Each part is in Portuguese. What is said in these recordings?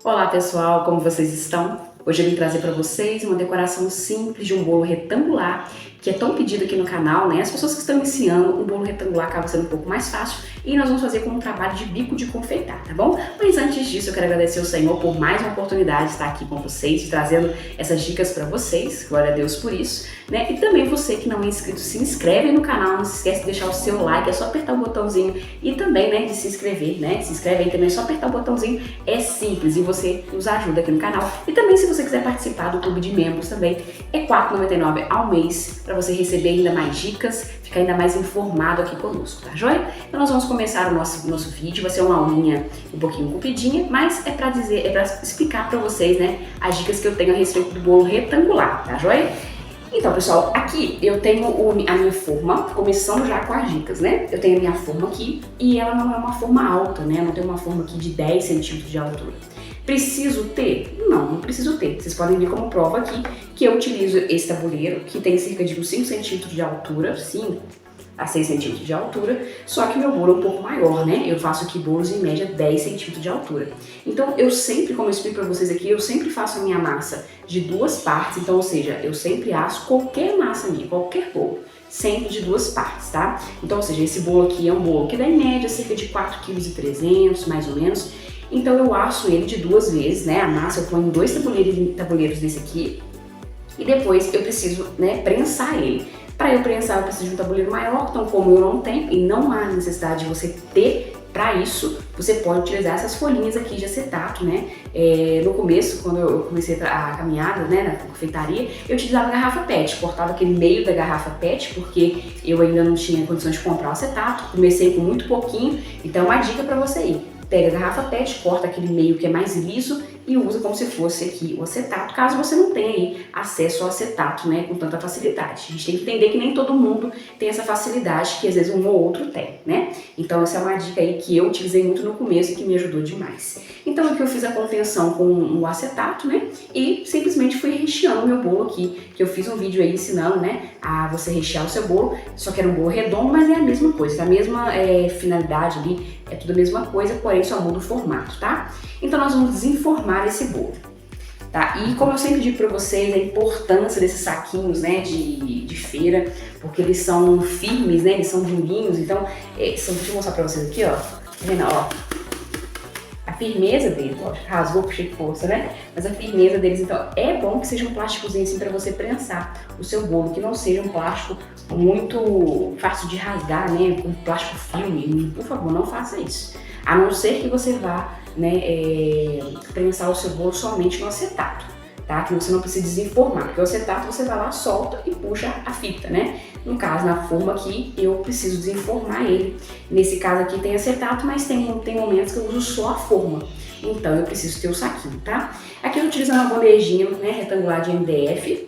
Olá pessoal, como vocês estão? Hoje eu vim trazer para vocês uma decoração simples de um bolo retangular, que é tão pedido aqui no canal, né? As pessoas que estão iniciando, um bolo retangular acaba sendo um pouco mais fácil e nós vamos fazer como um trabalho de bico de confeitar, tá bom? Mas antes disso eu quero agradecer ao Senhor por mais uma oportunidade de estar aqui com vocês, trazendo essas dicas para vocês, glória a Deus por isso, né? E também você que não é inscrito, se inscreve no canal, não se esquece de deixar o seu like, é só apertar o botãozinho e também, né, de se inscrever, né? Se inscreve aí também, é só apertar o botãozinho, é simples e você nos ajuda aqui no canal. E também se você quiser participar do clube de membros também, é R$ 4,99 ao mês, para você receber ainda mais dicas, ficar ainda mais informado aqui conosco, tá joia? Então nós vamos começar o nosso vídeo, vai ser uma aulinha um pouquinho compridinha, mas é para explicar para vocês, né, as dicas que eu tenho a respeito do bolo retangular, tá joia? Então, pessoal, aqui eu tenho a minha forma, começando já com as dicas, né? Eu tenho a minha forma aqui e ela não é uma forma alta, né? Eu não tenho uma forma aqui de 10 centímetros de altura. Preciso ter? Não preciso ter. Vocês podem ver como prova aqui que eu utilizo esse tabuleiro, que tem cerca de uns 5 centímetros de altura, 5 a 6 centímetros de altura, só que meu bolo é um pouco maior, né? Eu faço aqui bolos em média 10 centímetros de altura. Então eu sempre, como eu explico para vocês aqui, eu sempre faço a minha massa de duas partes, então, ou seja, eu sempre asso qualquer massa minha, qualquer bolo, sempre de duas partes, tá? Então, ou seja, esse bolo aqui é um bolo que dá em média cerca de 4,3 kg, mais ou menos. Então eu asso ele de duas vezes, né? A massa eu ponho em dois tabuleiros desse aqui e depois eu preciso, né, prensar ele. Para eu prensar eu preciso de um tabuleiro maior, então como eu não tenho e não há necessidade de você ter para isso, você pode utilizar essas folhinhas aqui de acetato, né? No começo, quando eu comecei a caminhada, né, na confeitaria, eu utilizava garrafa PET, cortava aquele meio da garrafa PET, porque eu ainda não tinha condições de comprar o acetato, comecei com muito pouquinho, então uma dica para você ir. Pega a garrafa PET, corta aquele meio que é mais liso e usa como se fosse aqui o acetato, caso você não tenha aí acesso ao acetato, né, com tanta facilidade. A gente tem que entender que nem todo mundo tem essa facilidade que às vezes um ou outro tem, né? Então essa é uma dica aí que eu utilizei muito no começo e que me ajudou demais. Então aqui eu fiz a contenção com o acetato, né, e simplesmente fui recheando o meu bolo aqui, que eu fiz um vídeo aí ensinando, né, a você rechear o seu bolo, só que era um bolo redondo, mas é a mesma coisa, a mesma finalidade ali, é tudo a mesma coisa, porém só muda o formato, tá? Então nós vamos desenformar esse bolo, tá? E como eu sempre digo pra vocês, a importância desses saquinhos, né, de feira, porque eles são firmes, né, eles são durinhos, então, deixa eu mostrar pra vocês aqui, ó, tá vendo, ó, a firmeza deles, ó, rasgou com cheio de força, né? Mas a firmeza deles, então, é bom que seja um plásticozinho assim pra você prensar o seu bolo, que não seja um plástico muito fácil de rasgar, né, com plástico filme, por favor, não faça isso. A não ser que você vá, né, prensar o seu bolo somente no acetato, tá? Que você não precisa desenformar, porque o acetato você vai lá, solta e puxa a fita, né? No caso, na forma aqui, eu preciso desenformar ele. Nesse caso aqui tem acetato, mas tem momentos que eu uso só a forma. Então eu preciso ter o saquinho, tá? Aqui eu utilizo uma bandejinha, né, retangular de MDF.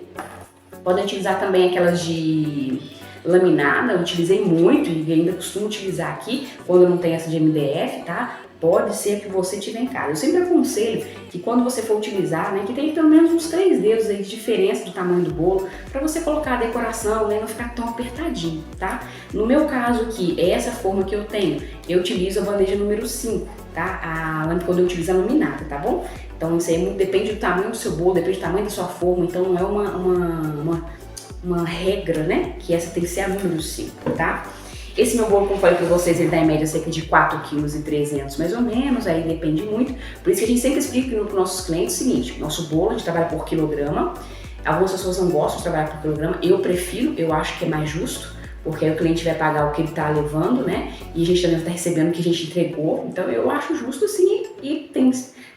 Podem utilizar também aquelas de laminada, eu utilizei muito e ainda costumo utilizar aqui quando não tem essa de MDF, tá? Pode ser que você tiver em casa. Eu sempre aconselho que quando você for utilizar, né, que tem pelo menos uns 3 dedos aí de diferença do tamanho do bolo, para você colocar a decoração, né, não ficar tão apertadinho, tá? No meu caso aqui, essa forma que eu tenho, eu utilizo a bandeja número 5, tá? Quando eu utilizo a laminada, tá bom? Então isso aí depende do tamanho do seu bolo, depende do tamanho da sua forma, então não é uma regra, né? Que essa tem que ser a número 5, tá? Esse meu bolo, como eu falei pra vocês, ele dá em média cerca de 4,3 kg mais ou menos, aí depende muito. Por isso que a gente sempre explica para os nossos clientes o seguinte: nosso bolo a gente trabalha por quilograma. Algumas pessoas não gostam de trabalhar por quilograma, eu prefiro, eu acho que é mais justo, porque aí o cliente vai pagar o que ele tá levando, né? E a gente também tá recebendo o que a gente entregou, então eu acho justo sim, e tem,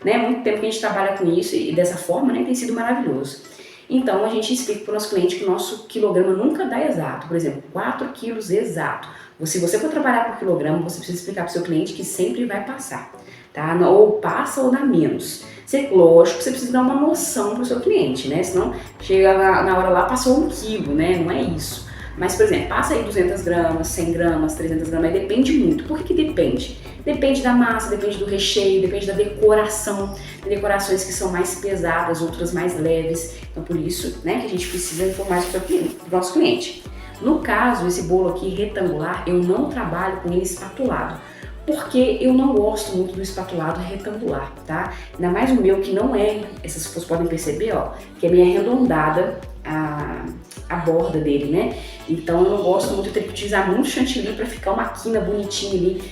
né, muito tempo que a gente trabalha com isso e dessa forma, né, tem sido maravilhoso. Então a gente explica para o nosso cliente que o nosso quilograma nunca dá exato, por exemplo, 4 quilos exato. Se você for trabalhar por quilograma, você precisa explicar para o seu cliente que sempre vai passar, tá? Ou passa ou dá menos. Lógico que você precisa dar uma noção para o seu cliente, né? Senão chega na hora lá, passou 1 quilo, né? Não é isso. Mas, por exemplo, passa aí 200 gramas, 100 gramas, 300 gramas, aí depende muito. Por que depende? Depende da massa, depende do recheio, depende da decoração. Tem decorações que são mais pesadas, outras mais leves. Então, por isso, né, que a gente precisa informar isso para o nosso cliente. No caso, esse bolo aqui retangular, eu não trabalho com ele espatulado. porque eu não gosto muito do espatulado retangular, tá? Ainda mais o meu que não é, essas pessoas podem perceber, ó, que é meio arredondada a borda dele, né? Então eu não gosto muito, eu tenho que utilizar muito chantilly para ficar uma quina bonitinha ali,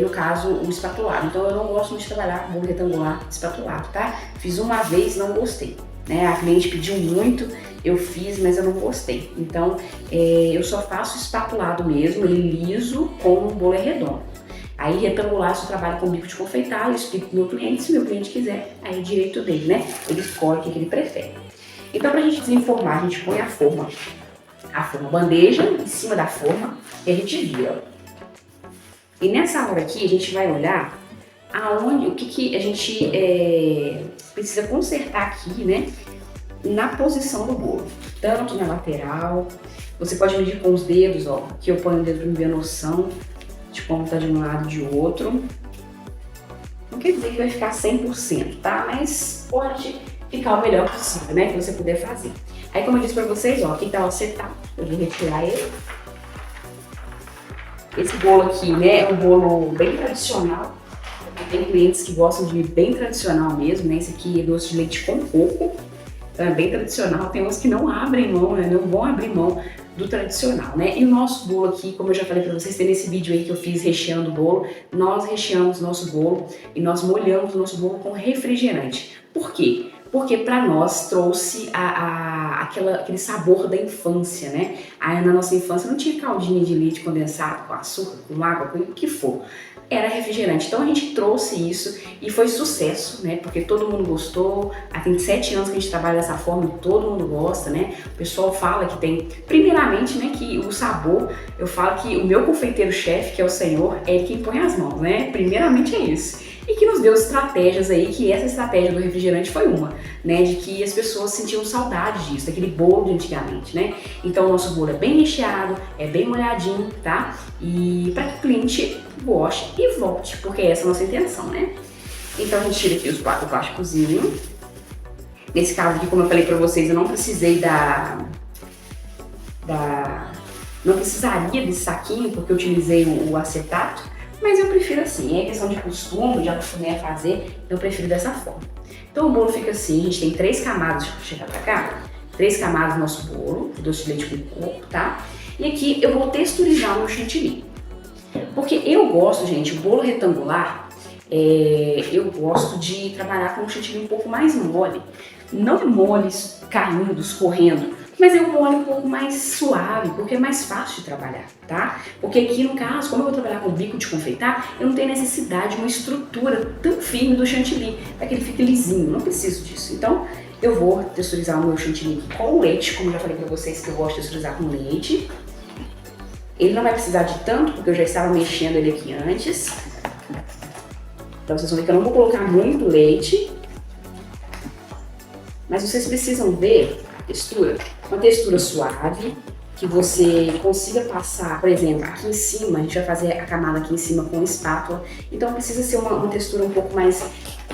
no caso o espatulado. Então eu não gosto muito de trabalhar com bolo retangular espatulado, tá? Fiz uma vez, não gostei, né? A cliente pediu muito, eu fiz, mas eu não gostei. Então eu só faço espatulado mesmo, ele liso, como o bolo é redondo. Aí retangular, se eu trabalho com bico de confeitar, eu explico pro meu cliente, se o meu cliente quiser, aí é direito dele, né? Ele escolhe o que ele prefere. Então, pra gente desenformar, a gente põe a forma bandeja em cima da forma e a gente vira. E nessa hora aqui, a gente vai olhar o que a gente precisa consertar aqui, né? Na posição do bolo, tanto na lateral, você pode medir com os dedos, ó, que eu ponho o dedo para me ver a noção de como tá de um lado e de outro. Não quer dizer que vai ficar 100%, tá? Mas pode ficar o melhor possível, né? Que você puder fazer. Aí, como eu disse pra vocês, ó, aqui tá o acetato, eu vou retirar ele. Esse bolo aqui, né, é um bolo bem tradicional. Tem clientes que gostam de bem tradicional mesmo, né? Esse aqui é doce de leite com coco. Então é bem tradicional. Tem uns que não abrem mão, né? Não vão abrir mão do tradicional, né? E o nosso bolo aqui, como eu já falei pra vocês, tem nesse vídeo aí que eu fiz recheando o bolo, nós recheamos nosso bolo e nós molhamos o nosso bolo com refrigerante. Por quê? Porque para nós trouxe aquele sabor da infância, né? Aí na nossa infância não tinha caldinha de leite condensado com açúcar, com água, com o que for. Era refrigerante. Então a gente trouxe isso e foi sucesso, né? Porque todo mundo gostou. Há 27 anos que a gente trabalha dessa forma e todo mundo gosta, né? O pessoal fala que tem, primeiramente, né, que o sabor, eu falo que o meu confeiteiro-chefe, que é o Senhor, é quem põe as mãos, né? Primeiramente é isso. E que nos deu estratégias aí, que essa estratégia do refrigerante foi uma, né? De que as pessoas sentiam saudade disso, daquele bolo de antigamente, né? Então o nosso bolo é bem recheado, é bem molhadinho, tá? E para que o cliente goste e volte, porque essa é a nossa intenção, né? Então a gente tira aqui o plásticozinho. Nesse caso aqui, como eu falei pra vocês, eu não precisei não precisaria desse saquinho, porque eu utilizei o acetato. Mas eu prefiro assim, é questão de costume, já acostumei a fazer, então eu prefiro dessa forma. Então o bolo fica assim, a gente tem 3 camadas, deixa eu chegar pra cá, 3 camadas do nosso bolo, doce de leite com coco, tá? E aqui eu vou texturizar o meu chantilly. Porque eu gosto, gente, o bolo retangular, eu gosto de trabalhar com um chantilly um pouco mais mole. Não mole caindo, escorrendo, mas eu molho um pouco mais suave, porque é mais fácil de trabalhar, tá? Porque aqui no caso, como eu vou trabalhar com bico de confeitar, eu não tenho necessidade de uma estrutura tão firme do chantilly, para que ele fique lisinho, não preciso disso. Então, eu vou texturizar o meu chantilly aqui com leite, como eu já falei pra vocês que eu gosto de texturizar com leite. Ele não vai precisar de tanto, porque eu já estava mexendo ele aqui antes. Então vocês vão ver que eu não vou colocar muito leite, mas vocês precisam ver a textura. Uma textura suave, que você consiga passar, por exemplo, aqui em cima, a gente vai fazer a camada aqui em cima com espátula, então precisa ser uma textura um pouco mais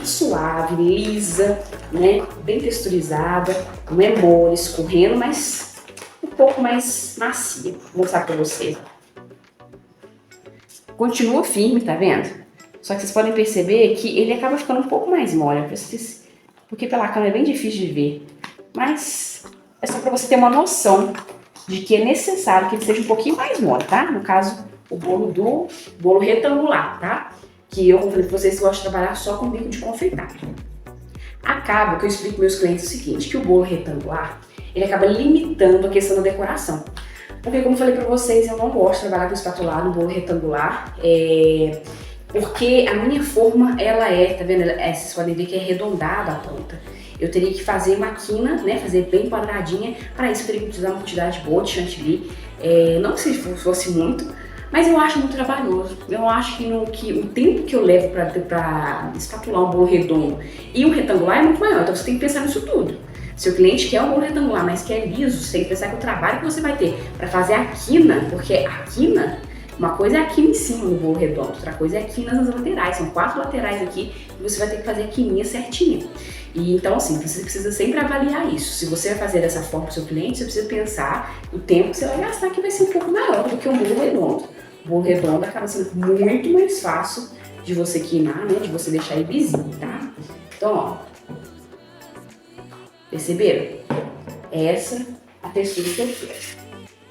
suave, lisa, né, bem texturizada, não é mole, escorrendo, mas um pouco mais macia. Vou mostrar pra vocês. Continua firme, tá vendo? Só que vocês podem perceber que ele acaba ficando um pouco mais mole, porque pela câmera é bem difícil de ver, mas é só para você ter uma noção de que é necessário que ele seja um pouquinho mais mole, tá? No caso, o bolo retangular, tá? Que eu, como falei pra vocês, gosto de trabalhar só com bico de confeitar. Acaba que eu explico para meus clientes o seguinte, que o bolo retangular, ele acaba limitando a questão da decoração. Porque, como eu falei pra vocês, eu não gosto de trabalhar com espatulado no bolo retangular, porque a minha forma, ela tá vendo? Vocês podem ver que é arredondada a ponta. Eu teria que fazer uma quina, né, fazer bem quadradinha, para isso eu teria que utilizar uma quantidade boa de chantilly, não que se fosse muito, mas eu acho muito trabalhoso. Eu acho que o tempo que eu levo para espatular um bolo redondo e um retangular é muito maior, então você tem que pensar nisso tudo. Se o cliente quer um bolo retangular, mas quer liso, você tem que pensar que o trabalho que você vai ter para fazer a quina, porque a quina, uma coisa é a quina em cima do bolo redondo, outra coisa é a quina nas laterais, são 4 laterais aqui e você vai ter que fazer a quininha certinha. E então assim, você precisa sempre avaliar isso. Se você vai fazer dessa forma para o seu cliente, você precisa pensar o tempo que você vai gastar, que vai ser um pouco maior do que um bolo redondo. O bolo redondo acaba sendo muito mais fácil de você queimar, né? De você deixar ele lisinho, tá? Então, ó. Perceberam? Essa é a textura que eu quero.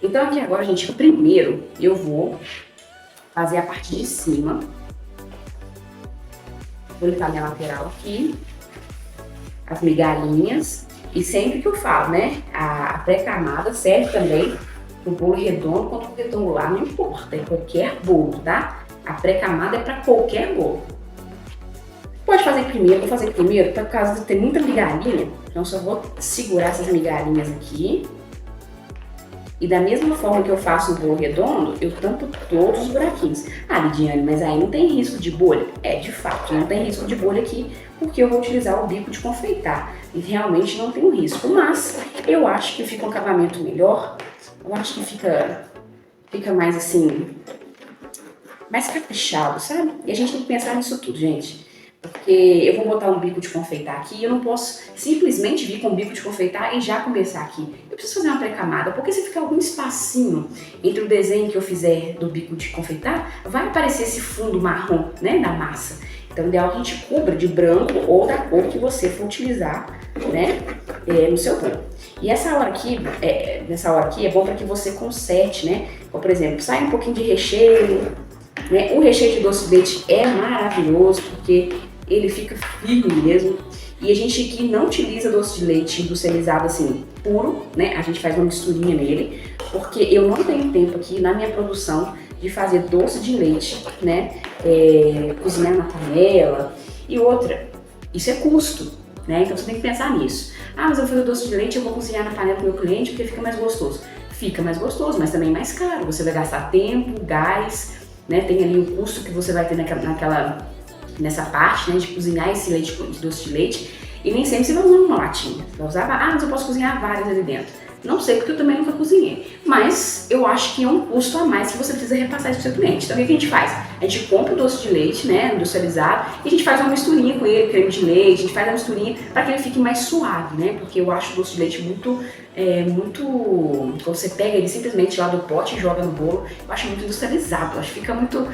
Então aqui agora, gente, primeiro eu vou fazer a parte de cima. Vou limpar minha lateral aqui, as migalhinhas. E sempre que eu falo, né, a pré-camada serve também pro bolo redondo quanto pro retangular, não importa, é qualquer bolo, tá? A pré-camada é para qualquer bolo. Pode fazer primeiro, vou fazer primeiro, por causa de ter muita migalhinha, então só vou segurar essas migalhinhas aqui. E da mesma forma que eu faço o bolo redondo, eu tampo todos os buraquinhos. Ah, Lidiane, mas aí não tem risco de bolha? É, de fato, não tem risco de bolha aqui, porque eu vou utilizar o bico de confeitar. E realmente não tem risco, mas eu acho que fica um acabamento melhor. Eu acho que fica mais assim, mais caprichado, sabe? E a gente tem que pensar nisso tudo, gente. Porque eu vou botar um bico de confeitar aqui e eu não posso simplesmente vir com um bico de confeitar e já começar aqui. Eu preciso fazer uma pré-camada, porque se ficar algum espacinho entre o desenho que eu fizer do bico de confeitar, vai aparecer esse fundo marrom, né, da massa. Então, o ideal é que a gente cubra de branco ou da cor que você for utilizar, né, no seu bolo. E nessa hora aqui é bom para que você conserte, né? Ou, por exemplo, sai um pouquinho de recheio, né? O recheio de doce de leite é maravilhoso, porque ele fica firme mesmo. E a gente aqui não utiliza doce de leite industrializado assim, puro, né? A gente faz uma misturinha nele, porque eu não tenho tempo aqui na minha produção de fazer doce de leite, né? Cozinhar na panela. E outra, isso é custo, né? Então você tem que pensar nisso. Ah, mas eu vou fazer doce de leite, eu vou cozinhar na panela com o meu cliente porque fica mais gostoso. Fica mais gostoso, mas também mais caro. Você vai gastar tempo, gás, né? Tem ali o custo que você vai ter nessa parte, né, de cozinhar esse leite, de doce de leite, e nem sempre você vai usar uma latinha. Você vai usar, mas eu posso cozinhar várias ali dentro. Não sei, porque eu também nunca cozinhei, mas eu acho que é um custo a mais que você precisa repassar isso pro seu cliente. Então o que a gente faz? A gente compra o doce de leite, né, industrializado, e a gente faz uma misturinha com ele, creme de leite, a gente faz a misturinha para que ele fique mais suave, né, porque eu acho o doce de leite muito, quando você pega ele simplesmente lá do pote e joga no bolo, eu acho muito industrializado, eu acho que fica muito,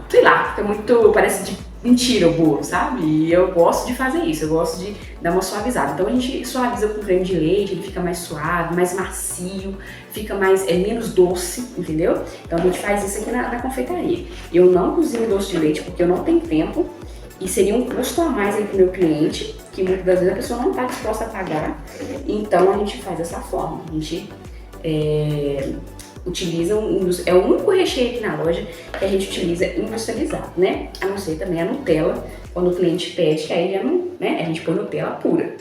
sei lá, fica muito, parece de mentira o bolo, sabe? E eu gosto de fazer isso, eu gosto de dar uma suavizada. Então a gente suaviza com creme de leite, ele fica mais suave, mais macio, fica menos doce, entendeu? Então a gente faz isso aqui na confeitaria. Eu não cozinho doce de leite porque eu não tenho tempo e seria um custo a mais aí pro meu cliente, que muitas das vezes a pessoa não está disposta a pagar. Então a gente faz dessa forma, a gente utiliza é o único recheio aqui na loja que a gente utiliza industrializado, né? A não ser também a Nutella, quando o cliente pede, que aí já não, né? A gente põe Nutella pura,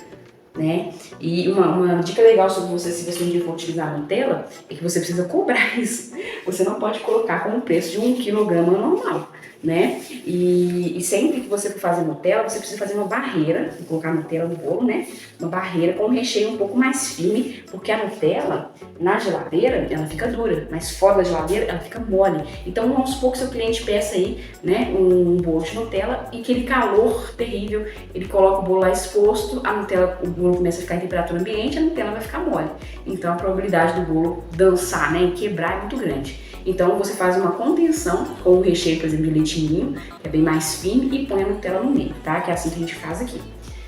né? E uma dica legal sobre você, se você um dia for utilizar a Nutella, é que você precisa cobrar isso. Você não pode colocar como preço de 1 quilograma normal, né? E sempre que você for fazer Nutella, você precisa fazer uma barreira, colocar Nutella no bolo, né? Uma barreira com um recheio um pouco mais firme, porque a Nutella, na geladeira, ela fica dura, mas fora da geladeira, ela fica mole. Então, aos poucos, seu cliente peça aí, né, um bolo de Nutella e aquele calor terrível, ele coloca o bolo lá exposto, a Nutella, o bolo começa a ficar em temperatura ambiente, a Nutella vai ficar mole. Então, a probabilidade do bolo dançar, né, e quebrar é muito grande. Então, você faz uma contenção com o recheio, por exemplo, de leite ninho, que é bem mais fino, e põe a Nutella no meio, tá? Que é assim que a gente faz aqui.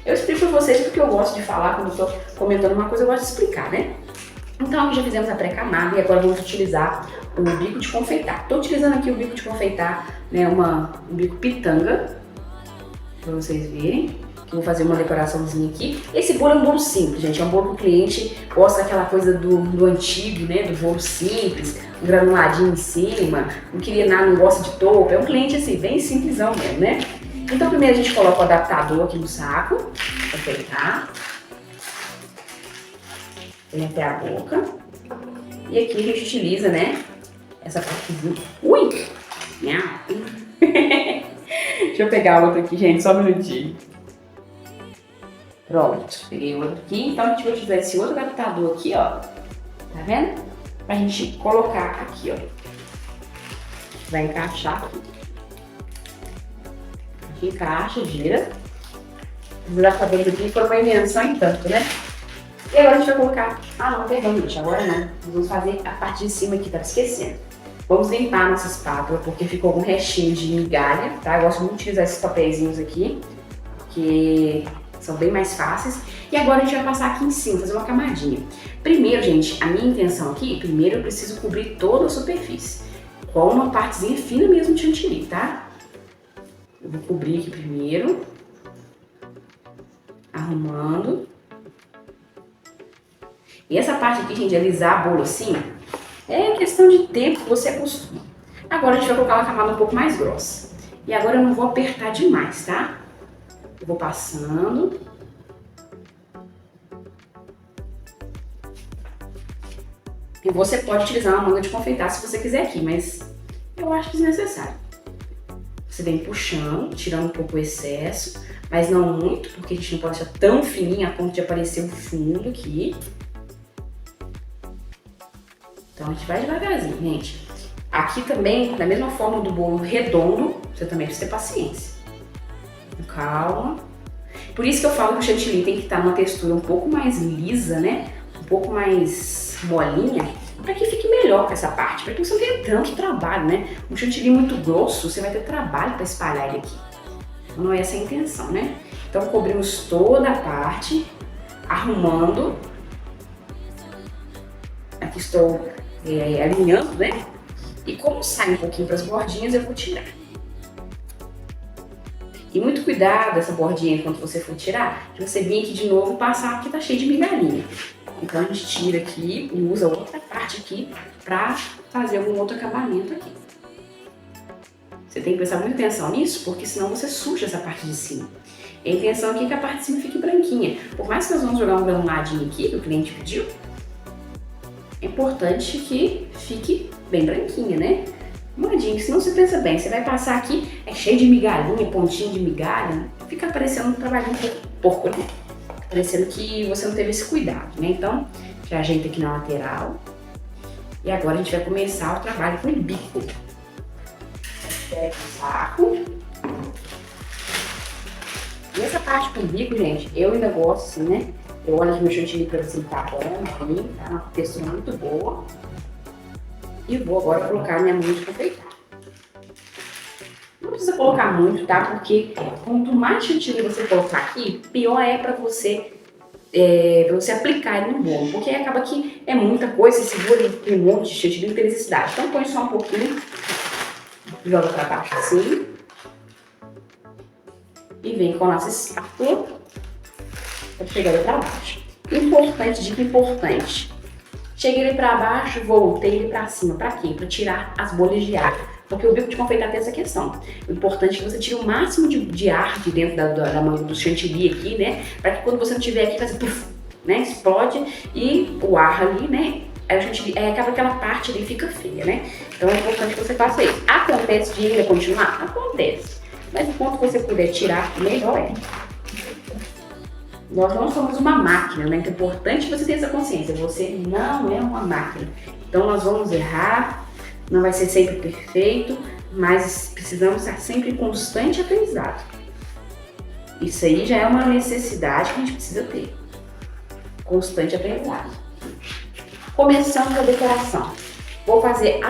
Eu explico pra vocês porque eu gosto de falar, quando eu tô comentando uma coisa, eu gosto de explicar, né? Então, já fizemos a pré-camada e agora vamos utilizar o bico de confeitar. Estou utilizando aqui o bico de confeitar, né, um bico pitanga, para vocês verem. Que eu vou fazer uma decoraçãozinha aqui. Esse bolo é um bolo simples, gente. É um bolo que o cliente gosta daquela coisa do antigo, né, do bolo simples, um granuladinho em cima, não queria nada, não gosta de topo. É um cliente assim, bem simplesão mesmo, né? Então, primeiro a gente coloca o adaptador aqui no saco, para feitar. Vem até a boca. E aqui a gente utiliza, né, essa partezinha. Ui! Deixa eu pegar a outra aqui, gente, só um minutinho. Pronto, peguei o outro aqui. Então a gente vai utilizar esse outro adaptador aqui, ó. Tá vendo? Pra gente colocar aqui, ó. Vai encaixar aqui. Aqui encaixa, gira. Os adaptadores aqui foram uma invenção em tanto, né? E agora a gente vai colocar... Ah, não, perdão, gente. Agora não. Nós vamos fazer a parte de cima aqui, tava esquecendo. Vamos limpar nossa espátula, porque ficou algum restinho de migalha, tá? Eu gosto muito de utilizar esses papeizinhos aqui, que são bem mais fáceis. E agora a gente vai passar aqui em cima, fazer uma camadinha. Primeiro, gente, a minha intenção aqui, primeiro eu preciso cobrir toda a superfície, com uma partezinha fina mesmo de chantilly, tá? Eu vou cobrir aqui primeiro, arrumando. E essa parte aqui, gente, de alisar bolo assim, é questão de tempo que você acostuma. Agora a gente vai colocar uma camada um pouco mais grossa. E agora eu não vou apertar demais, tá? Eu vou passando. E você pode utilizar uma manga de confeitar se você quiser aqui, mas eu acho desnecessário. Você vem puxando, tirando um pouco o excesso, mas não muito, porque a gente não pode deixar tão fininho a ponto de aparecer o fundo aqui. Então a gente vai devagarzinho, gente. Aqui também, da mesma forma do bolo redondo, você também precisa ter paciência. Calma. Por isso que eu falo que o chantilly tem que estar numa textura um pouco mais lisa, né? Um pouco mais molinha, para que fique melhor com essa parte, para que você não tenha tanto trabalho, né? Um chantilly muito grosso, você vai ter trabalho para espalhar ele aqui. Não é essa a intenção, né? Então cobrimos toda a parte, arrumando. Aqui estou alinhando, né? E como sai um pouquinho para as bordinhas, eu vou tirar. E muito cuidado essa bordinha enquanto você for tirar, de você vir aqui de novo e passar, porque tá cheio de migalhinha. Então a gente tira aqui e usa outra parte aqui para fazer algum outro acabamento aqui. Você tem que prestar muita atenção nisso, porque senão você suja essa parte de cima. E a intenção aqui é que a parte de cima fique branquinha. Por mais que nós vamos jogar um granuladinho aqui, que o cliente pediu, é importante que fique bem branquinha, né? Moladinho, senão você pensa bem, você vai passar aqui, é cheio de migalhinha, pontinho de migalha, fica parecendo um trabalhinho um pouco porco, né? Parecendo que você não teve esse cuidado, né? Então, já ajeita aqui na lateral. E agora a gente vai começar o trabalho com o bico. Pega o saco. E essa parte com o bico, gente, eu ainda gosto assim, né? Eu olho que meu chantilly para assim, tá bom, tá uma textura muito boa. E vou agora colocar minha manga de confeitar. Não precisa colocar muito, tá? Porque quanto mais chantilly você colocar aqui, pior é para você aplicar ele no bolo. Porque acaba que é muita coisa, esse bolo tem um monte de chantilly, não tem necessidade. Então põe só um pouquinho, joga para baixo assim. E vem com a nossa espátula para chegar ele para baixo. Importante, dica importante. Cheguei ele para baixo, voltei ele para cima. Para quê? Para tirar as bolhas de ar. Porque o bico de confeitar tem essa questão. O importante é que você tire o máximo de ar de dentro da manga do chantilly aqui, né? Para que quando você não tiver aqui, faça puff, né? Explode e o ar ali, né? Aí o chantilly, acaba aquela parte ali fica feia, né? Então é importante que você faça isso. Acontece de ainda continuar? Acontece. Mas enquanto você puder tirar, melhor é. Nós não somos uma máquina, né? Então é importante você ter essa consciência. Você não é uma máquina. Então nós vamos errar, não vai ser sempre perfeito, mas precisamos estar sempre em constante aprendizado. Isso aí já é uma necessidade que a gente precisa ter. Constante aprendizado. Começando a decoração. Vou fazer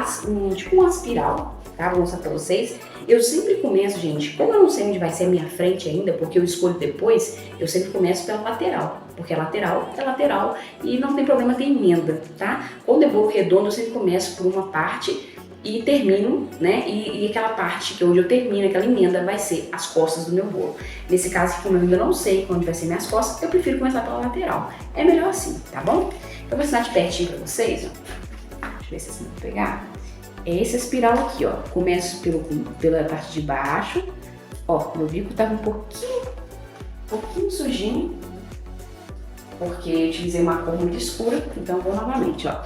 tipo uma espiral, tá? Vou mostrar pra vocês. Eu sempre começo, gente, como eu não sei onde vai ser a minha frente ainda, porque eu escolho depois, eu sempre começo pela lateral. Porque lateral é lateral e não tem problema ter emenda, tá? Quando é bolo redondo, eu sempre começo por uma parte e termino, né? E aquela parte que onde eu termino, aquela emenda, vai ser as costas do meu bolo. Nesse caso, como eu ainda não sei onde vai ser minhas costas, eu prefiro começar pela lateral. É melhor assim, tá bom? Então, eu vou ensinar de pertinho pra vocês, ó. Deixa eu ver se assim vou pegar. É essa espiral aqui, ó. Começo pela parte de baixo. Ó, meu bico tava um pouquinho sujinho, porque eu utilizei uma cor muito escura, então vou novamente, ó.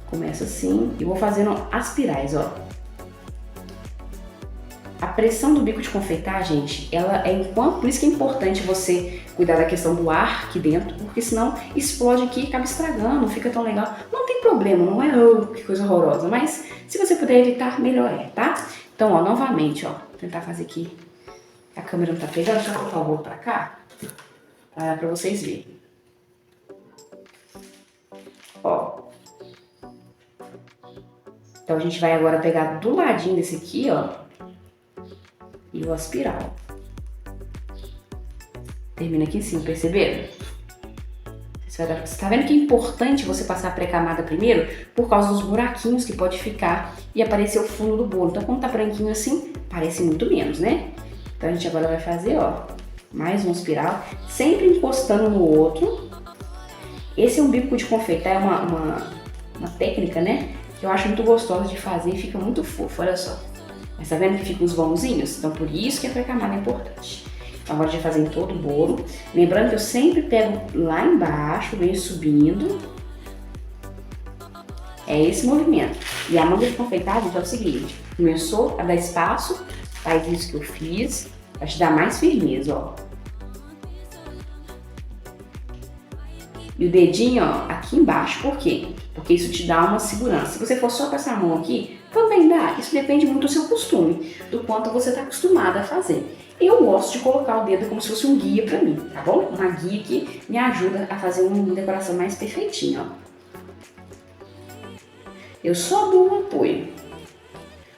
Começo assim e vou fazendo as espirais, ó. A pressão do bico de confeitar, gente, ela é por isso que é importante você cuidar da questão do ar aqui dentro, porque senão explode aqui e acaba estragando, não fica tão legal. Não tem problema, não é que coisa horrorosa, mas se você puder evitar, melhor é, tá? Então, ó, novamente, ó, vou tentar fazer aqui. A câmera não tá pegando, deixa eu colocar o bolo pra cá, pra vocês verem. Ó. Então a gente vai agora pegar do ladinho desse aqui, ó, e vou aspirar, ó. Termina aqui em cima, perceberam? Você tá vendo que é importante você passar a pré-camada primeiro por causa dos buraquinhos que pode ficar e aparecer o fundo do bolo. Então, quando tá branquinho assim, parece muito menos, né? Então, a gente agora vai fazer, ó, mais uma espiral, sempre encostando no outro. Esse é um bico de confeitar, é uma técnica, né? Que eu acho muito gostosa de fazer e fica muito fofo, olha só. Mas tá vendo que ficam os vãozinhos? Então, por isso que a pré-camada é importante. Então, agora a gente vai fazer em todo o bolo. Lembrando que eu sempre pego lá embaixo, venho subindo. É esse movimento. E a manga de confeitar, gente, é o seguinte. Começou a dar espaço, faz isso que eu fiz, vai te dar mais firmeza, ó. E o dedinho, ó, aqui embaixo, por quê? Porque isso te dá uma segurança. Se você for só com essa mão aqui, também dá. Isso depende muito do seu costume, do quanto você está acostumada a fazer. Eu gosto de colocar o dedo como se fosse um guia pra mim, tá bom? Uma guia que me ajuda a fazer uma decoração mais perfeitinha, ó. Eu só dou um apoio.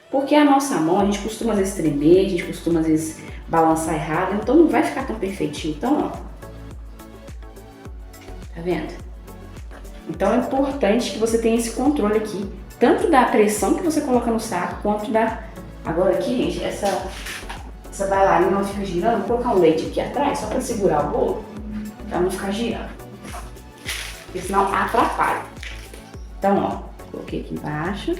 Porque a nossa mão, a gente costuma às vezes tremer, a gente costuma às vezes balançar errado, então não vai ficar tão perfeitinho. Então, ó. Tá vendo? Então é importante que você tenha esse controle aqui, tanto da pressão que você coloca no saco, quanto da... Agora aqui, gente, essa bailarina não fica girando, vou colocar um leite aqui atrás, só para segurar o bolo, para não ficar girando, porque senão atrapalha. Então, ó, coloquei aqui embaixo.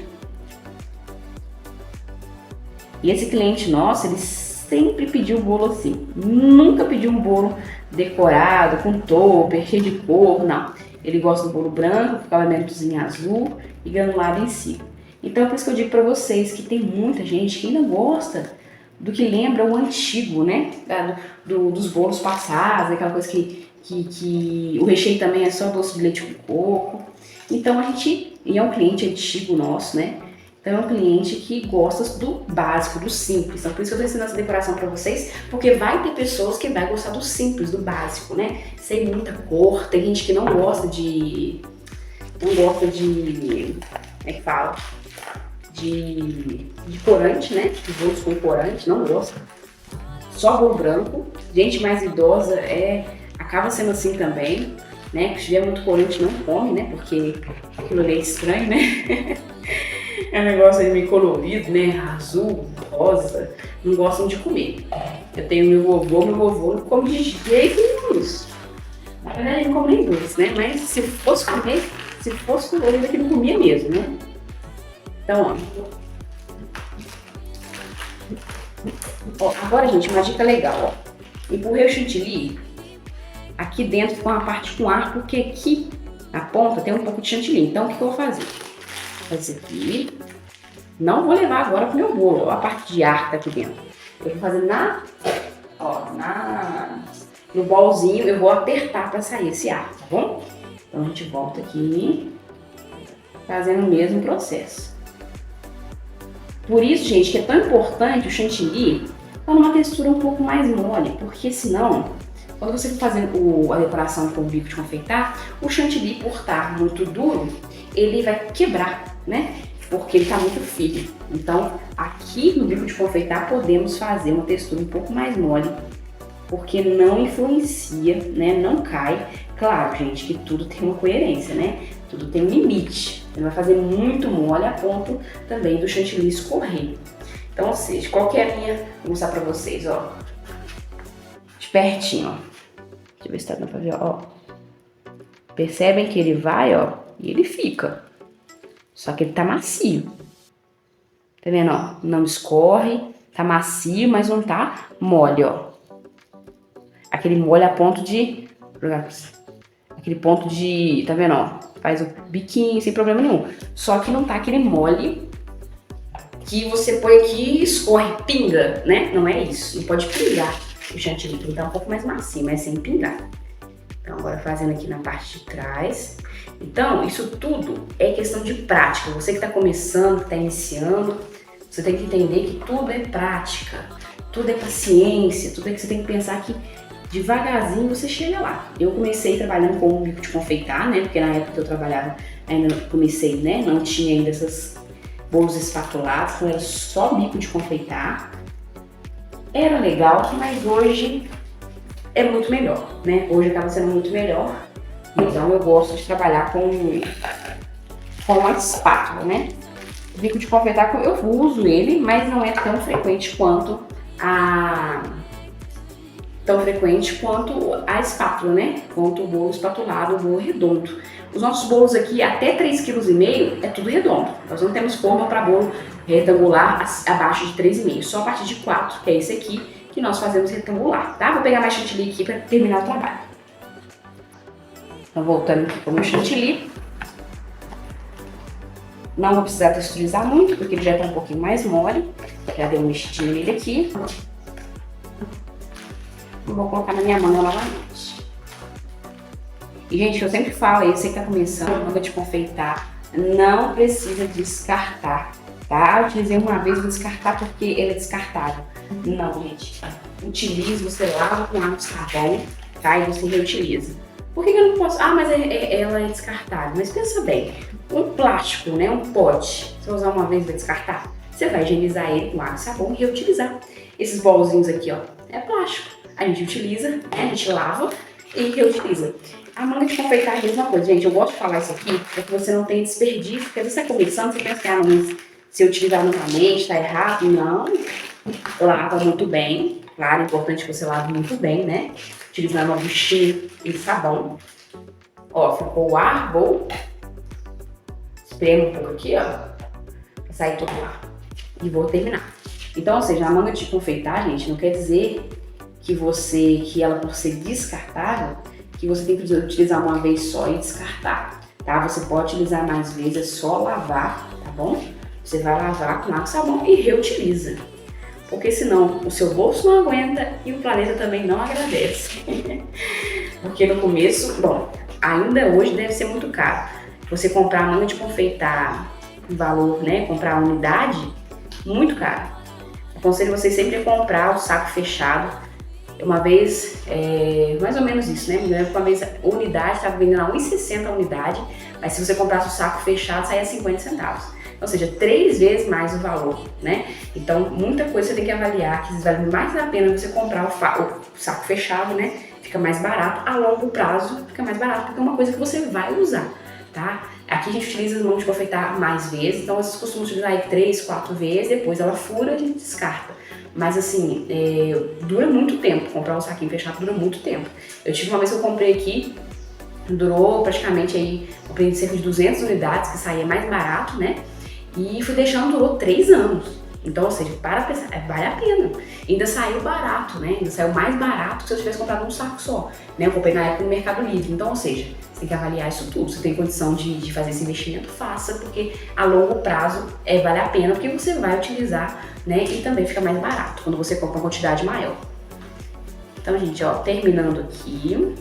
E esse cliente nosso, ele sempre pediu um bolo assim, nunca pediu um bolo decorado, com topper, cheio de cor, não. Ele gosta do bolo branco, com acabamentozinho azul e granulado em cima. Então, é por isso que eu digo para vocês que tem muita gente que ainda gosta do que lembra o antigo, né? Dos bolos passados, aquela coisa que o recheio também é só doce de leite com coco. Então e é um cliente antigo nosso, né? Então é um cliente que gosta do básico, do simples. Então por isso que eu tô ensinando essa decoração pra vocês, porque vai ter pessoas que vai gostar do simples, do básico, né? Sem muita cor, tem gente que não gosta de... como é que fala? De corante, né? De bolos com corante, não gosto. Só bolo branco. Gente mais idosa acaba sendo assim também, né? Se tiver muito corante não come, né? Porque aquilo ali é estranho, né? É um negócio aí meio colorido, né? Azul, rosa. Não gostam de comer. Eu tenho meu vovô não come de jeito nenhum isso. Na verdade ele não come nem doce, né? Mas se fosse comer ele que não comia mesmo, né? Então, ó, agora, gente, uma dica legal, ó. Empurrei o chantilly aqui dentro com a parte com ar, porque aqui na ponta tem um pouco de chantilly. Então, o que eu vou fazer? Vou fazer aqui. Não vou levar agora pro meu bolo, ó, a parte de ar que tá aqui dentro. Eu vou fazer no bolzinho, eu vou apertar para sair esse ar, tá bom? Então, a gente volta aqui, fazendo o mesmo processo. Por isso, gente, que é tão importante o chantilly estar numa textura um pouco mais mole, porque senão, quando você for fazer a decoração com o bico de confeitar, o chantilly, por estar muito duro, ele vai quebrar, né? Porque ele está muito firme. Então, aqui no bico de confeitar, podemos fazer uma textura um pouco mais mole, porque não influencia, né? Não cai. Claro, gente, que tudo tem uma coerência, né? Tudo tem um limite. Você não vai fazer muito mole a ponto também do chantilly escorrer. Então, ou seja, qual que é a minha... Vou mostrar pra vocês, ó. De pertinho, ó. Deixa eu ver se tá dando pra ver, ó. Percebem que ele vai, ó, e ele fica. Só que ele tá macio. Tá vendo, ó? Não escorre, tá macio, mas não tá mole, ó. Aquele mole a ponto de... Aquele ponto de... Tá vendo, ó? Faz o biquinho sem problema nenhum. Só que não tá aquele mole que você põe aqui e escorre, pinga, né? Não é isso. Não pode pingar o chantilly. Ele tá um pouco mais macio, mas sem pingar. Então, agora fazendo aqui na parte de trás. Então, isso tudo é questão de prática. Você que tá começando, que tá iniciando, você tem que entender que tudo é prática. Tudo é paciência. Tudo é que você tem que pensar que devagarzinho você chega lá. Eu comecei trabalhando com o bico de confeitar, né? Porque na época que eu trabalhava, ainda comecei, né? Não tinha ainda bolos espatulados, então era só bico de confeitar. Era legal, mas hoje é muito melhor, né? Hoje acaba sendo muito melhor. Então eu gosto de trabalhar com a espátula, né? O bico de confeitar, eu uso ele, mas não é tão frequente quanto a espátula, né? Quanto o bolo espatulado, o bolo redondo. Os nossos bolos aqui, até 3,5 kg, é tudo redondo. Nós não temos forma para bolo retangular abaixo de 3,5 kg. Só a partir de 4, que é esse aqui, que nós fazemos retangular, tá? Vou pegar mais chantilly aqui para terminar o trabalho. Então, voltando aqui para o meu chantilly. Não vou precisar texturizar muito, porque ele já está um pouquinho mais mole. Já dei um mexidinho nele aqui. E vou colocar na minha manga novamente. E, gente, eu sempre falo, você que está começando, manga de confeitar, não precisa descartar, tá? Eu utilizei uma vez, vou descartar porque ele é descartável. Não, gente. Utilize, você lava com água e sabão, tá? E você reutiliza. Por que eu não posso? Ah, mas ela é descartável. Mas pensa bem, um plástico, né? Um pote, você vai usar uma vez e vai descartar? Você vai higienizar ele com água e sabão e reutilizar. Esses bolzinhos aqui, ó, é plástico. A gente utiliza, né? A gente lava e reutiliza. A manga de confeitar é a mesma coisa. Gente, eu gosto de falar isso aqui para que você não tenha desperdício. Porque você está começando, você pensa que mas se eu utilizar novamente, está errado. Não. Lava muito bem. Claro, é importante que você lave muito bem, né? Utilizando uma buchinha e sabão. Ó, ficou o ar, vou espremo um pouco aqui, ó, pra sair todo o ar. E vou terminar. Então, ou seja, a manga de confeitar, gente, não quer dizer que ela, por ser descartável, que você tem que utilizar uma vez só e descartar, tá? Você pode utilizar mais vezes, é só lavar, tá bom? Você vai lavar com água e sabão e reutiliza. Porque senão o seu bolso não aguenta e o planeta também não agradece. Porque no começo, bom, ainda hoje deve ser muito caro. Você comprar a manga de confeitar, o valor, né, comprar a unidade, muito caro. Aconselho você sempre a comprar o saco fechado. Uma vez, mais ou menos isso, né? Me lembro que uma vez a unidade estava vendendo a 1,60 a unidade, mas se você comprasse o saco fechado, saía 50 centavos. Ou seja, 3 vezes mais o valor, né? Então, muita coisa você tem que avaliar, que vale mais a pena você comprar o saco fechado, né? Fica mais barato, a longo prazo fica mais barato, porque é uma coisa que você vai usar, tá? Aqui a gente utiliza as mãos de confeitar mais vezes, então vocês costumam utilizar aí 3, 4 vezes, depois ela fura e a gente descarta. Mas assim, dura muito tempo, comprar um saquinho fechado dura muito tempo. Eu tive uma vez que eu comprei aqui, durou praticamente aí, comprei cerca de 200 unidades, que saía mais barato, né? E fui deixando, durou 3 anos. Então, ou seja, para pensar, vale a pena. Ainda saiu barato, né? Ainda saiu mais barato que se eu tivesse comprado um saco só, né? Eu comprei na época no Mercado Livre. Então, ou seja, você tem que avaliar isso tudo. Você tem condição de fazer esse investimento, faça, porque a longo prazo vale a pena, porque você vai utilizar, né? E também fica mais barato quando você compra uma quantidade maior. Então, gente, ó, terminando aqui.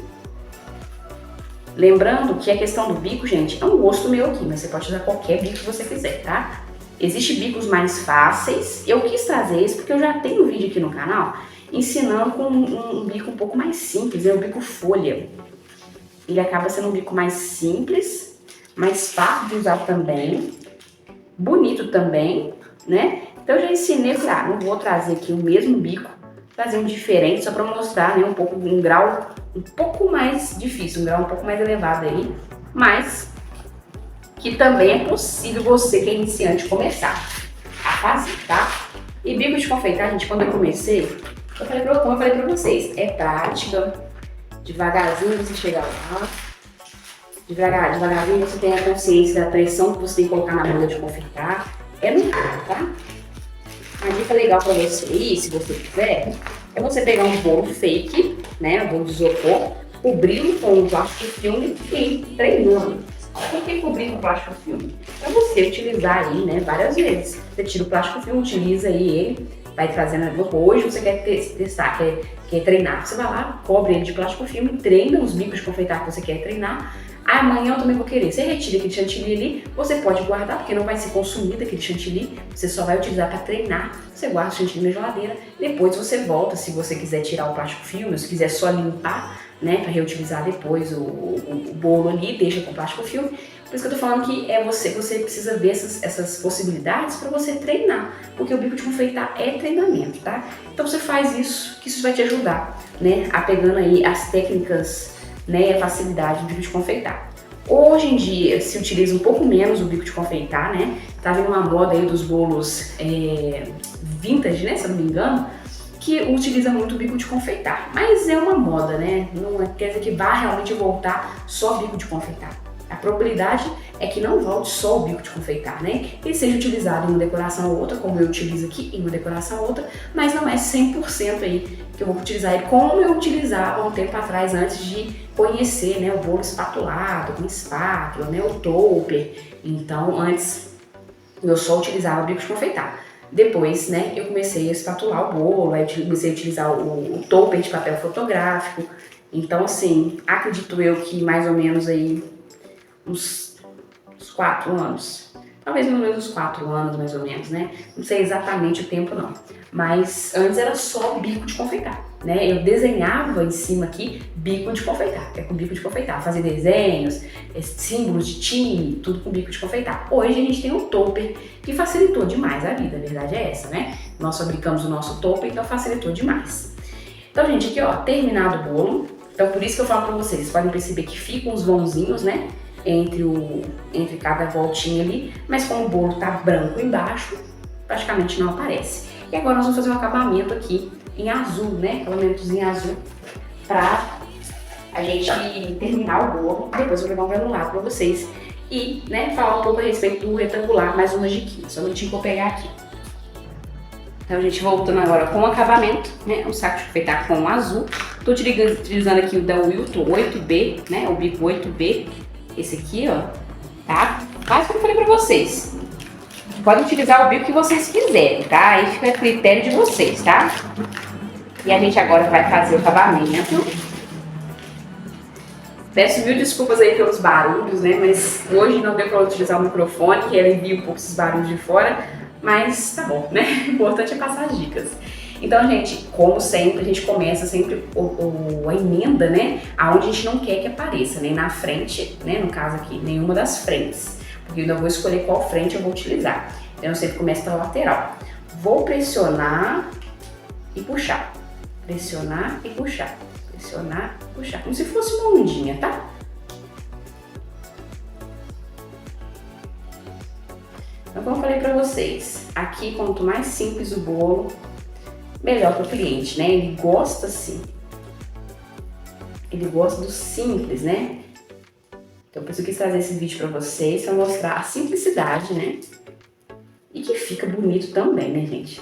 Lembrando que a questão do bico, gente, é um gosto meu aqui, mas você pode usar qualquer bico que você quiser, tá? Existem bicos mais fáceis. Eu quis trazer esse porque eu já tenho um vídeo aqui no canal ensinando com um bico um pouco mais simples, é o bico folha. Ele acaba sendo um bico mais simples, mais fácil de usar também, bonito também, né? Então eu já ensinei, não vou trazer aqui o mesmo bico, trazer um diferente só para mostrar, né, um grau um pouco mais difícil, um grau um pouco mais elevado aí, mas que também é possível você que é iniciante começar a fazer, tá? E bico de confeitar, gente, quando eu comecei, como eu falei pra vocês, é prática, devagarzinho você chega lá, devagarzinho você tem a consciência da pressão que você tem que colocar na manga de confeitar, é normal, tá? Uma dica legal pra você aí, se você quiser, é você pegar um bolo fake, né, um bolo de isopor, cobri-lo com um plástico filme e ir treinando. Por que cobrir com plástico filme? Para você utilizar aí, né, várias vezes. Você tira o plástico filme, utiliza aí ele, vai trazendo. Hoje você quer testar, quer treinar. Você vai lá, cobre ele de plástico filme, treina os bicos de confeitar que você quer treinar. Amanhã eu também vou querer. Você retira aquele chantilly ali, você pode guardar, porque não vai ser consumido aquele chantilly, você só vai utilizar para treinar. Você guarda o chantilly na geladeira, depois você volta, se você quiser tirar o plástico filme, se quiser só limpar, né, para reutilizar depois o bolo ali, deixa com plástico filme. Por isso que eu tô falando que você precisa ver essas possibilidades para você treinar, porque o bico de confeitar é treinamento, tá? Então você faz isso, que isso vai te ajudar, né, a pegando aí as técnicas, né, e a facilidade do bico de confeitar. Hoje em dia se utiliza um pouco menos o bico de confeitar, né? Tá vindo uma moda aí dos bolos vintage, né, se eu não me engano, que utiliza muito o bico de confeitar. Mas é uma moda, né? Não quer dizer que vá realmente voltar só bico de confeitar. A probabilidade é que não volte só o bico de confeitar, né? Ele seja utilizado em uma decoração ou outra, como eu utilizo aqui, em uma decoração ou outra, mas não é 100% aí que eu vou utilizar ele como eu utilizava há um tempo atrás, antes de conhecer, né, o bolo espatulado, com espátula, né, o topper. Então, antes eu só utilizava o bico de confeitar. Depois, né, eu comecei a espatular o bolo, aí comecei a utilizar o topper de papel fotográfico. Então, assim, acredito eu que mais ou menos aí uns 4 anos. Talvez mais ou menos uns 4 anos, mais ou menos, né? Não sei exatamente o tempo, não. Mas antes era só bico de confeitar, né? Eu desenhava em cima aqui bico de confeitar, é com bico de confeitar. Fazia desenhos, símbolos de time, tudo com bico de confeitar. Hoje a gente tem o topper, que facilitou demais a vida, a verdade é essa, né? Nós fabricamos o nosso topper, então facilitou demais. Então, gente, aqui ó, terminado o bolo. Então, por isso que eu falo pra vocês podem perceber que ficam uns vãozinhos, né? Entre cada voltinha ali, mas como o bolo tá branco embaixo, praticamente não aparece. E agora nós vamos fazer um acabamento aqui em azul, né? Acabamentozinho azul, pra a gente terminar o bolo. Depois eu vou levar um granulado pra vocês e, né, falar um pouco a respeito do retangular, mais umas diquinhas. Só um minutinho que eu vou pegar aqui. Então, gente, voltando agora com o acabamento, né? Um saco de confeitar com azul. Tô utilizando aqui o da Wilton 8B, né? O bico 8B. Esse aqui, ó, tá? Faz como eu falei pra vocês. Podem utilizar o bico que vocês quiserem, tá? Aí fica a critério de vocês, tá? E a gente agora vai fazer o acabamento. Peço mil desculpas aí pelos barulhos, né? Mas hoje não deu pra utilizar o microfone, que alivia um pouco esses barulhos de fora. Mas tá bom, né? O importante é passar as dicas. Então, gente, como sempre, a gente começa sempre a emenda, né? Aonde a gente não quer que apareça, nem na frente, né? No caso aqui, nenhuma das frentes. Porque eu ainda vou escolher qual frente eu vou utilizar. Então, eu sempre começo pela lateral. Vou pressionar e puxar. Pressionar e puxar. Pressionar e puxar. Como se fosse uma ondinha, tá? Então, como eu falei pra vocês, aqui quanto mais simples o bolo, melhor para o cliente, né? Ele gosta assim. Ele gosta do simples, né? Então, por isso eu quis trazer esse vídeo para vocês, para mostrar a simplicidade, né? E que fica bonito também, né, gente?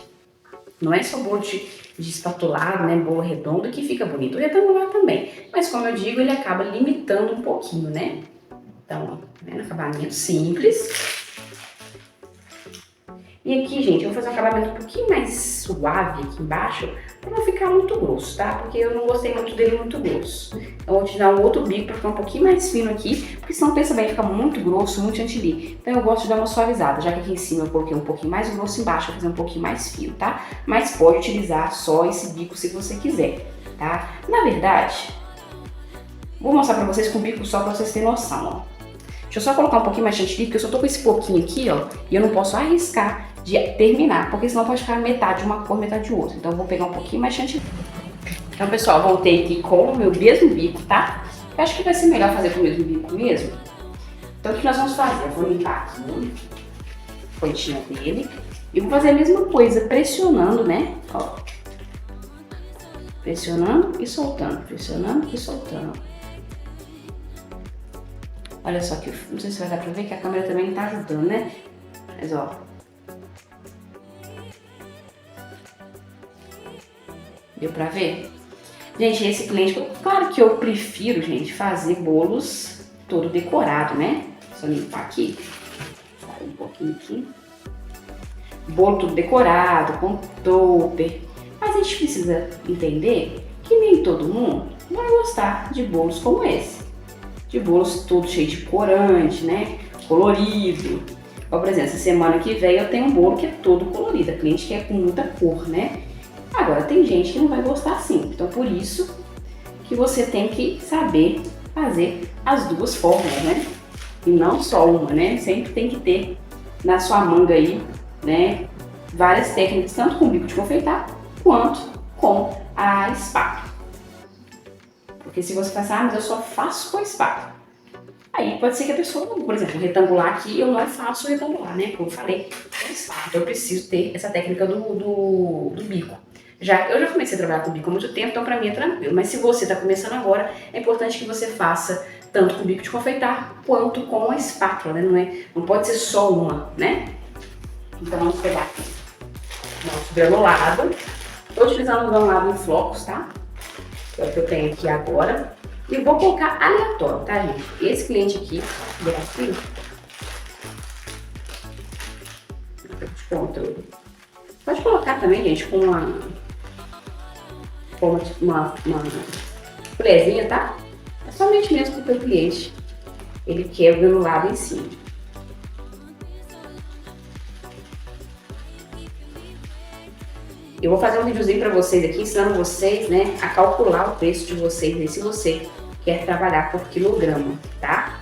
Não é só bolo de espatulado, né? Bolo redondo que fica bonito. O retangular também. Mas, como eu digo, ele acaba limitando um pouquinho, né? Então, né, no acabamento simples. E aqui, gente, eu vou fazer um acabamento um pouquinho mais suave aqui embaixo, para não ficar muito grosso, tá? Porque eu não gostei muito dele muito grosso. Então, eu vou utilizar um outro bico para ficar um pouquinho mais fino aqui, porque senão, pensa bem, fica muito grosso, muito chantilly. Então, eu gosto de dar uma suavizada, já que aqui em cima eu coloquei um pouquinho mais grosso, embaixo eu vou fazer um pouquinho mais fino, tá? Mas pode utilizar só esse bico se você quiser, tá? Na verdade, vou mostrar para vocês com o bico só para vocês terem noção, ó. Deixa eu só colocar um pouquinho mais chantilly, porque eu só tô com esse pouquinho aqui, ó, e eu não posso arriscar de terminar, porque senão pode ficar metade uma cor, metade de outra. Então eu vou pegar um pouquinho mais chantilly. Então, pessoal, voltei aqui com o meu mesmo bico, tá? Eu acho que vai ser melhor fazer com o mesmo bico mesmo. Então, o que nós vamos fazer? Eu vou limpar aqui a pontinha dele e vou fazer a mesma coisa, pressionando, né? Ó. Pressionando e soltando, pressionando e soltando. Olha só que, não sei se vai dar pra ver que a câmera também tá ajudando, né? Mas, ó. Deu pra ver? Gente, esse cliente, claro que eu prefiro, gente, fazer bolos todo decorado, né? Só limpar aqui. Sai um pouquinho aqui. Bolo todo decorado, com topper. Mas a gente precisa entender que nem todo mundo vai gostar de bolos como esse. De bolos todo cheio de corante, né? Colorido. Ó, por exemplo, essa semana que vem eu tenho um bolo que é todo colorido. A cliente quer com muita cor, né? Agora, tem gente que não vai gostar assim. Então, por isso que você tem que saber fazer as duas formas, né? E não só uma, né? Sempre tem que ter na sua manga aí, né, várias técnicas, tanto com o bico de confeitar, quanto com a espátula. Porque se você pensar, mas eu só faço com a espátula. Aí pode ser que a pessoa, por exemplo, retangular aqui, eu não faço retangular, né? Como eu falei, com a espátula. Eu preciso ter essa técnica do bico. Eu já comecei a trabalhar com bico há muito tempo, então pra mim é tranquilo. Mas se você está começando agora, é importante que você faça tanto com o bico de confeitar, quanto com a espátula, né? Não pode ser só uma, né? Então vamos pegar aqui nosso granulado. Estou utilizando o granulado em flocos, tá? Que é o que eu tenho aqui agora. E vou colocar aleatório, tá, gente? Esse cliente aqui, de controle. Pode colocar também, gente, com uma colherzinha, tá? É somente mesmo pro teu cliente. Ele quer o granulado em cima. Eu vou fazer um videozinho para vocês aqui, ensinando vocês, né, a calcular o preço de vocês, né, se você quer trabalhar por quilograma, tá?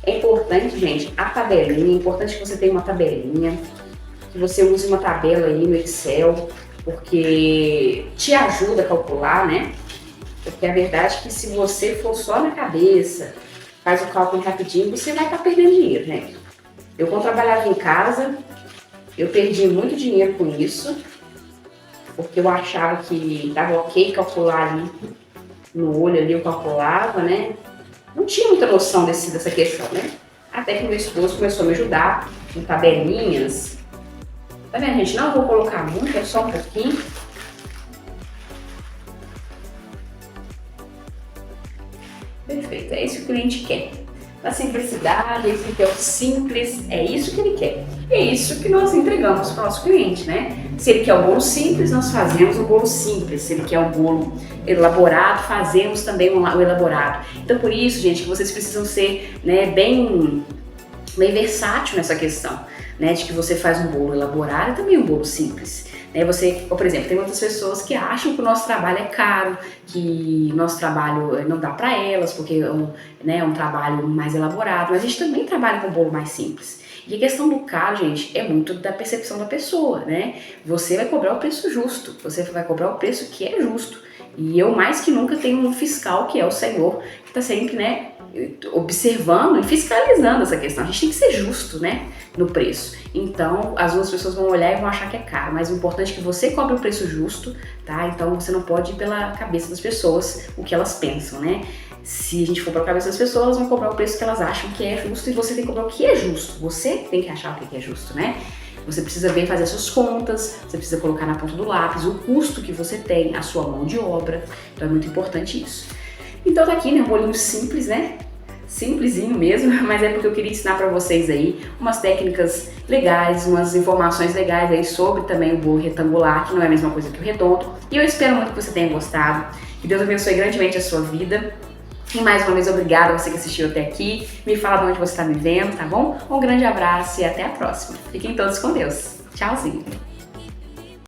É importante, gente, a tabelinha, é importante que você tenha uma tabelinha, que você use uma tabela aí no Excel, porque te ajuda a calcular, né? Porque a verdade é que se você for só na cabeça, faz o cálculo rapidinho, você vai estar perdendo dinheiro, né? Eu, quando trabalhava em casa, eu perdi muito dinheiro com isso, porque eu achava que estava ok calcular ali, no olho ali eu calculava, né? Não tinha muita noção dessa questão, né? Até que meu esposo começou a me ajudar com tabelinhas. Tá vendo, gente? Não vou colocar muito, é só um pouquinho. Perfeito, é isso que o cliente quer. A simplicidade, esse que é o simples, é isso que ele quer. E é isso que nós entregamos para o nosso cliente, né? Se ele quer um bolo simples, nós fazemos um bolo simples. Se ele quer um bolo elaborado, fazemos também o elaborado. Então, por isso, gente, que vocês precisam ser, né, bem versátil nessa questão, né? De que você faz um bolo elaborado e também um bolo simples. Você, por exemplo, tem muitas pessoas que acham que o nosso trabalho é caro, que o nosso trabalho não dá para elas, porque é um trabalho mais elaborado, mas a gente também trabalha com um bolo mais simples. E a questão do caro, gente, é muito da percepção da pessoa, né? Você vai cobrar o preço justo, você vai cobrar o preço que é justo. E eu, mais que nunca, tenho um fiscal, que é o Senhor, que está sempre, né, observando e fiscalizando essa questão. A gente tem que ser justo, né, no preço. Então, as duas pessoas vão olhar e vão achar que é caro, mas o importante é que você cobre o preço justo, tá? Então, você não pode ir pela cabeça das pessoas o que elas pensam, né? Se a gente for pela cabeça das pessoas, elas vão cobrar o preço que elas acham que é justo e você tem que cobrar o que é justo. Você tem que achar o que é justo, né? Você precisa bem fazer as suas contas, você precisa colocar na ponta do lápis o custo que você tem, a sua mão de obra. Então, é muito importante isso. Então tá aqui, né, um bolinho simples, né? Simplesinho mesmo, mas é porque eu queria ensinar pra vocês aí umas técnicas legais, umas informações legais aí sobre também o bolo retangular, que não é a mesma coisa que o redondo. E eu espero muito que você tenha gostado. Que Deus abençoe grandemente a sua vida. E mais uma vez, obrigada a você que assistiu até aqui. Me fala de onde você está me vendo, tá bom? Um grande abraço e até a próxima. Fiquem todos com Deus. Tchauzinho.